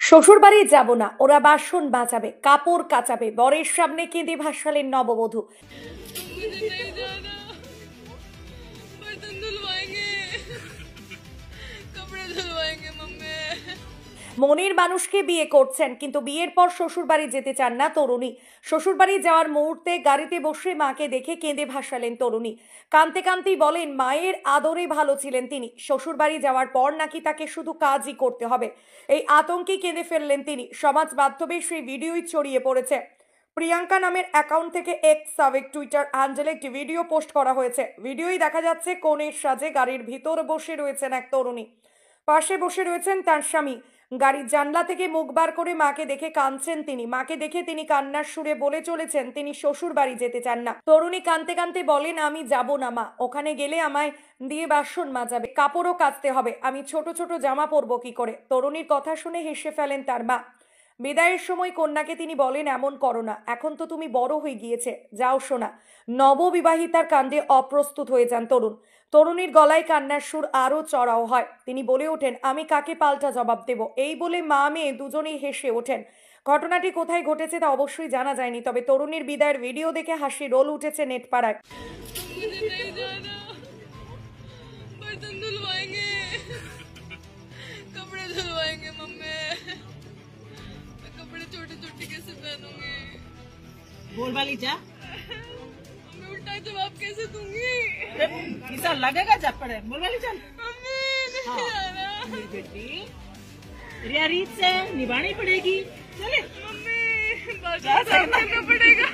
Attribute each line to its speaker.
Speaker 1: শ্বশুর বাড়ি যাব না, ওরা বাসন বাজাবে, কাপড় কাচাবে, বরের সামনে কেঁদে ভাসালেন নববধূ।
Speaker 2: मुझे नहीं जाना, बर्तन धुलवाएंगे, कपड़े धुलवाएंगे मम्मी।
Speaker 1: মনের মানুষকে বিয়ে করছেন, কিন্তু বিয়ের পর শ্বশুর বাড়ি যেতে চান না তরুণী। শ্বশুর বাড়ি যাওয়ার মুহূর্তে গাড়িতে বসে মাকে দেখে কেঁদে ভাসালেন তরুণী। কাঁদতে কাঁদতেই বলেন মায়ের আদরে ভালো ছিলেন তিনি, শ্বশুর বাড়ি যাওয়ার পর নাকি তাকে শুধু কাজই করতে হবে। এই আতঙ্কে কেঁদে ফেললেন তিনি। সমাজ মাধ্যমে সেই ভিডিওই ছড়িয়ে পড়েছে। প্রিয়াঙ্কা নামের অ্যাকাউন্ট থেকে এক্স সাবেক টুইটার হ্যান্ডেলে একটি ভিডিও পোস্ট করা হয়েছে। ভিডিওই দেখা যাচ্ছে কনের সাজে গাড়ির ভিতর বসে রয়েছেন এক তরুণী, পাশে বসে রয়েছেন তার স্বামী। গাড়ির জানলা থেকে মুখ বার করে মাকে দেখে কাঁদছেন তিনি। মাকে দেখে তিনি কান্নার সুরে বলে চলেছেন তিনি শ্বশুর বাড়ি যেতে চান না। তরুণী কাঁদতে কাঁদতে বলেন, আমি যাব না মা, ওখানে গেলে আমায় দিয়ে বাসন মাজাবে, কাপড়ও কাচতে হবে, আমি ছোট ছোট জামা পরবো কি করে। তরুণীর কথা শুনে হেসে ফেলেন তার মা। বিদায়ের সময় কন্যাকে তিনি বলেন, এমন করো না, এখন তো তুমি বড় হয়ে গিয়েছে, যাও শোনা। নববিবাহিতার কাণ্ডে অপ্রস্তুত হয়ে যান তরুণ। তরুণীর গলায় কান্নার সুর আরও চড়াও হয়। তিনি বলে ওঠেন, আমি কাকে পাল্টা জবাব দেব। এই বলে মা মেয়ে দুজনেই হেসে ওঠেন। ঘটনাটি কোথায় ঘটেছে তা অবশ্যই জানা যায়নি, তবে তরুণীর বিদায়ের ভিডিও দেখে হাসি রোল উঠেছে নেট পাড়ায়।
Speaker 2: मुझे नहीं जाना, बर्तन धुलवाएंगे, कपड़े धुलवाएंगे मम्मी। मैं कपड़े छोटे छोटे कैसे पहनूंगी?
Speaker 3: बोल वाली जा,
Speaker 2: मैं उल्टा जवाब कैसे दूंगी?
Speaker 3: किसा लगेगा जब पड़े। बोल वाली चल।
Speaker 2: मम्मी नहीं जाना,
Speaker 3: मेरी बेटी रिया रीत से निभानी पड़ेगी। चले
Speaker 2: मम्मी बाजार करना पड़ेगा।